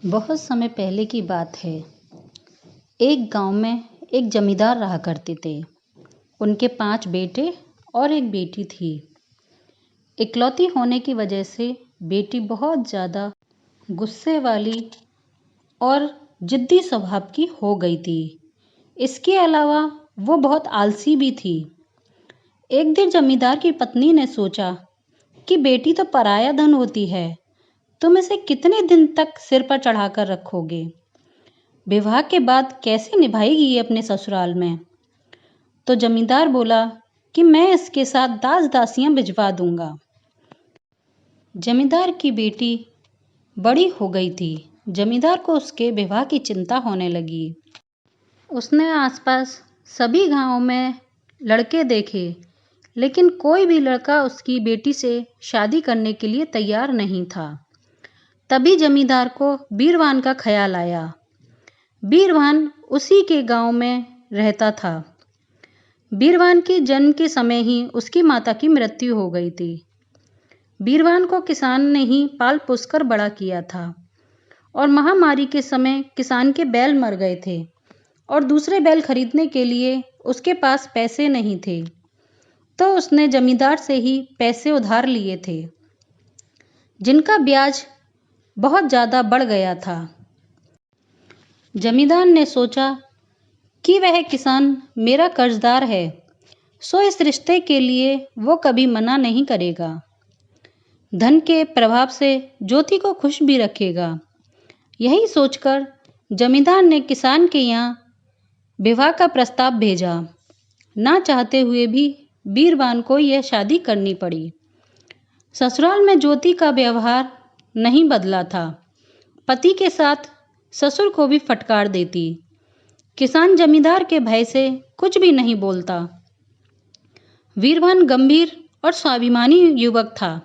बहुत समय पहले की बात है। एक गांव में एक जमींदार रहा करते थे। उनके 5 बेटे और एक बेटी थी। इकलौती होने की वजह से बेटी बहुत ज़्यादा गुस्से वाली और जिद्दी स्वभाव की हो गई थी। इसके अलावा वो बहुत आलसी भी थी। एक दिन जमींदार की पत्नी ने सोचा कि बेटी तो पराया धन होती है, तुम इसे कितने दिन तक सिर पर चढ़ाकर रखोगे? विवाह के बाद कैसे निभाएगी ये अपने ससुराल में? तो जमींदार बोला कि मैं इसके साथ दास दासियां भिजवा दूंगा। जमींदार की बेटी बड़ी हो गई थी। जमींदार को उसके विवाह की चिंता होने लगी। उसने आसपास सभी गांवों में लड़के देखे, लेकिन कोई भी लड़का उसकी बेटी से शादी करने के लिए तैयार नहीं था। तभी जमींदार को बीरवान का ख्याल आया। बीरवान उसी के गांव में रहता था। बीरवान के जन्म के समय ही उसकी माता की मृत्यु हो गई थी। बीरवान को किसान ने ही पाल पोस कर बड़ा किया था और महामारी के समय किसान के बैल मर गए थे और दूसरे बैल खरीदने के लिए उसके पास पैसे नहीं थे, तो उसने जमींदार से ही पैसे उधार लिए थे, जिनका ब्याज बहुत ज़्यादा बढ़ गया था। जमींदार ने सोचा कि वह किसान मेरा कर्जदार है, सो इस रिश्ते के लिए वो कभी मना नहीं करेगा। धन के प्रभाव से ज्योति को खुश भी रखेगा। यही सोचकर जमींदार ने किसान के यहाँ विवाह का प्रस्ताव भेजा। ना चाहते हुए भी बीरवान को यह शादी करनी पड़ी। ससुराल में ज्योति का व्यवहार नहीं बदला था। पति के साथ ससुर को भी फटकार देती। किसान जमींदार के भय से कुछ भी नहीं बोलता। बीरवान गंभीर और स्वाभिमानी युवक था।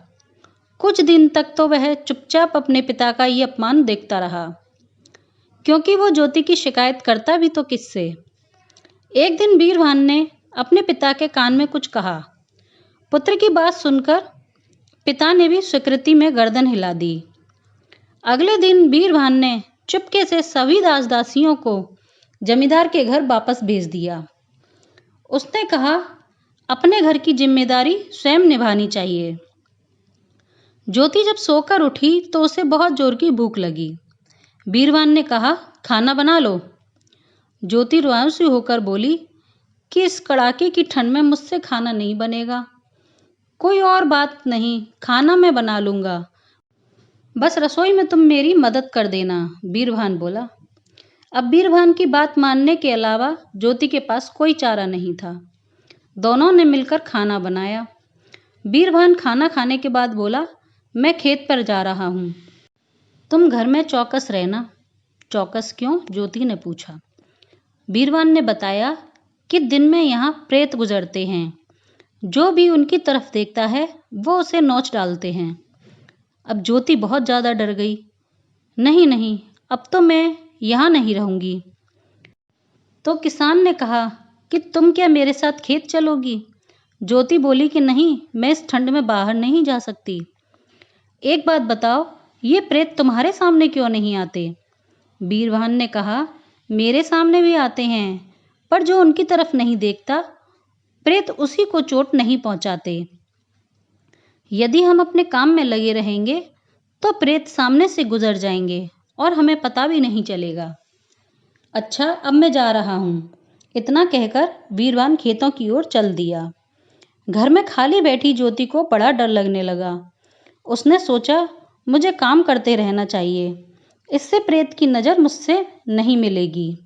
कुछ दिन तक तो वह चुपचाप अपने पिता का ये अपमान देखता रहा, क्योंकि वो ज्योति की शिकायत करता भी तो किससे। एक दिन बीरवान ने अपने पिता के कान में कुछ कहा। पुत्र की बात सुनकर पिता ने भी स्वीकृति में गर्दन हिला दी। अगले दिन बीरवान ने चुपके से सभी दास दासियों को जमींदार के घर वापस भेज दिया। उसने कहा, अपने घर की जिम्मेदारी स्वयं निभानी चाहिए। ज्योति जब सोकर उठी तो उसे बहुत जोर की भूख लगी। बीरवान ने कहा, खाना बना लो। ज्योति रुआंसी होकर बोली कि इस कड़ाके की ठंड में मुझसे खाना नहीं बनेगा। कोई और बात नहीं, खाना मैं बना लूँगा, बस रसोई में तुम मेरी मदद कर देना, बीरवान बोला। अब बीरवान की बात मानने के अलावा ज्योति के पास कोई चारा नहीं था। दोनों ने मिलकर खाना बनाया। बीरवान खाना खाने के बाद बोला, मैं खेत पर जा रहा हूँ, तुम घर में चौकस रहना। चौकस क्यों? ज्योति ने पूछा। बीरवान ने बताया कि दिन में यहाँ प्रेत गुजरते हैं, जो भी उनकी तरफ देखता है वो उसे नोच डालते हैं। अब ज्योति बहुत ज़्यादा डर गई। नहीं नहीं, अब तो मैं यहाँ नहीं रहूँगी। तो किसान ने कहा कि तुम क्या मेरे साथ खेत चलोगी? ज्योति बोली कि नहीं, मैं इस ठंड में बाहर नहीं जा सकती। एक बात बताओ, ये प्रेत तुम्हारे सामने क्यों नहीं आते? बीरवान ने कहा, मेरे सामने भी आते हैं, पर जो उनकी तरफ नहीं देखता, प्रेत उसी को चोट नहीं पहुंचाते। यदि हम अपने काम में लगे रहेंगे तो प्रेत सामने से गुजर जाएंगे और हमें पता भी नहीं चलेगा। अच्छा, अब मैं जा रहा हूँ। इतना कहकर बीरवान खेतों की ओर चल दिया। घर में खाली बैठी ज्योति को बड़ा डर लगने लगा। उसने सोचा, मुझे काम करते रहना चाहिए, इससे प्रेत की नज़र मुझसे नहीं मिलेगी।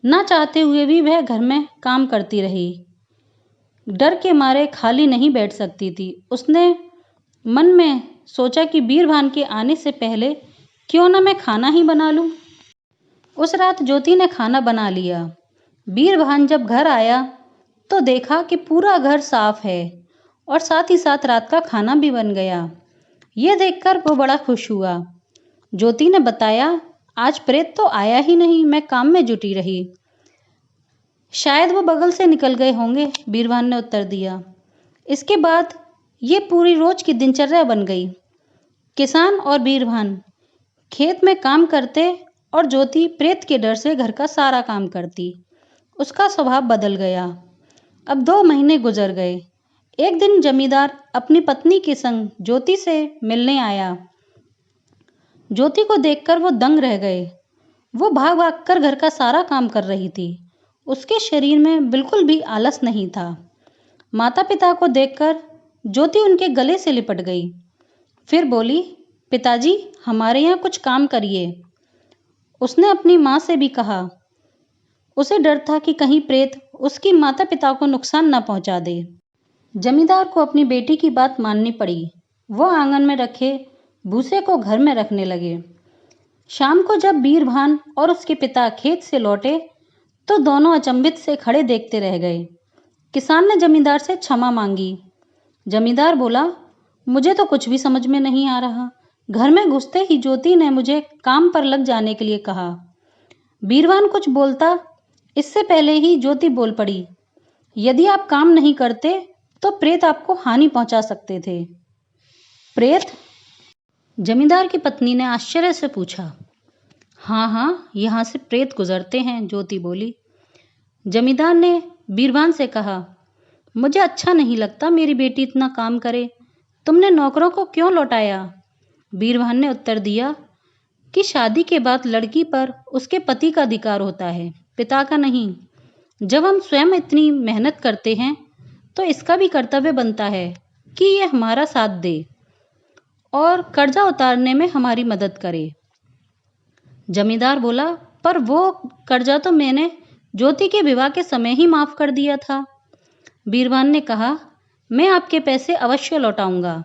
ना चाहते हुए भी वह घर में काम करती रही। डर के मारे खाली नहीं बैठ सकती थी। उसने मन में सोचा कि बीरवान के आने से पहले क्यों ना मैं खाना ही बना लूं। उस रात ज्योति ने खाना बना लिया। बीरवान जब घर आया तो देखा कि पूरा घर साफ है और साथ ही साथ रात का खाना भी बन गया। ये देखकर वो बड़ा खुश हुआ। ज्योति ने बताया, आज प्रेत तो आया ही नहीं, मैं काम में जुटी रही। शायद वो बगल से निकल गए होंगे, बीरवान ने उत्तर दिया। इसके बाद ये पूरी रोज की दिनचर्या बन गई। किसान और बीरवान खेत में काम करते और ज्योति प्रेत के डर से घर का सारा काम करती। उसका स्वभाव बदल गया। अब 2 महीने गुजर गए। एक दिन जमींदार अपनी पत्नी के संग ज्योति से मिलने आया। ज्योति को देखकर वो दंग रह गए। वो भाग भाग कर घर का सारा काम कर रही थी। उसके शरीर में बिल्कुल भी आलस नहीं था। माता पिता को देखकर ज्योति उनके गले से लिपट गई। फिर बोली, पिताजी हमारे यहाँ कुछ काम करिए। उसने अपनी माँ से भी कहा। उसे डर था कि कहीं प्रेत उसकी माता पिता को नुकसान न पहुंचा दे। जमींदार को अपनी बेटी की बात माननी पड़ी। वो आंगन में रखे भूसे को घर में रखने लगे। शाम को जब बीरभान और उसके पिता खेत से लौटे तो दोनों अचंभित से खड़े देखते रह गए। किसान ने जमींदार से क्षमा मांगी। जमींदार बोला, मुझे तो कुछ भी समझ में नहीं आ रहा। घर में घुसते ही ज्योति ने मुझे काम पर लग जाने के लिए कहा। बीरभान कुछ बोलता, इससे पहले ही ज्योति बोल पड़ी, यदि आप काम नहीं करते तो प्रेत आपको हानि पहुंचा सकते थे। प्रेत? जमींदार की पत्नी ने आश्चर्य से पूछा। हाँ, यहाँ से प्रेत गुजरते हैं, ज्योति बोली। जमींदार ने बीरभान से कहा, मुझे अच्छा नहीं लगता मेरी बेटी इतना काम करे। तुमने नौकरों को क्यों लौटाया? बीरभान ने उत्तर दिया कि शादी के बाद लड़की पर उसके पति का अधिकार होता है, पिता का नहीं। जब हम स्वयं इतनी मेहनत करते हैं तो इसका भी कर्तव्य बनता है कि ये हमारा साथ दे और कर्जा उतारने में हमारी मदद करे। जमींदार बोला, पर वो कर्जा तो मैंने ज्योति के विवाह के समय ही माफ कर दिया था। बीरभान ने कहा, मैं आपके पैसे अवश्य लौटाऊंगा।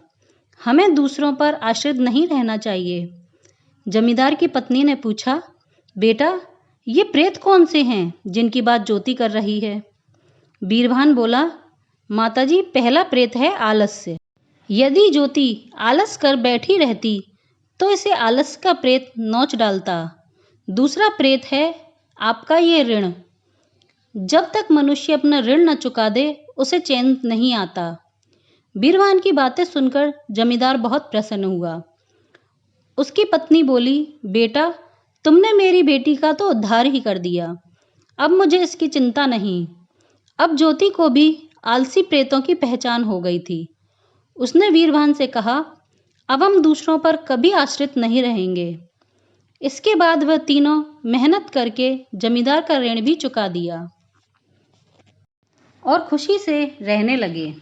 हमें दूसरों पर आश्रित नहीं रहना चाहिए। जमींदार की पत्नी ने पूछा, बेटा ये प्रेत कौन से हैं जिनकी बात ज्योति कर रही है? बीरभान बोला, माताजी पहला प्रेत है आलस्य। यदि ज्योति आलस कर बैठी रहती तो इसे आलस का प्रेत नोच डालता। दूसरा प्रेत है आपका ये ऋण। जब तक मनुष्य अपना ऋण न चुका दे उसे चैन नहीं आता। बीरभान की बातें सुनकर जमींदार बहुत प्रसन्न हुआ। उसकी पत्नी बोली, बेटा तुमने मेरी बेटी का तो उद्धार ही कर दिया। अब मुझे इसकी चिंता नहीं। अब ज्योति को भी आलसी प्रेतों की पहचान हो गई थी। उसने बीरभान से कहा, अब हम दूसरों पर कभी आश्रित नहीं रहेंगे। इसके बाद वह तीनों मेहनत करके जमींदार का ऋण भी चुका दिया और खुशी से रहने लगे।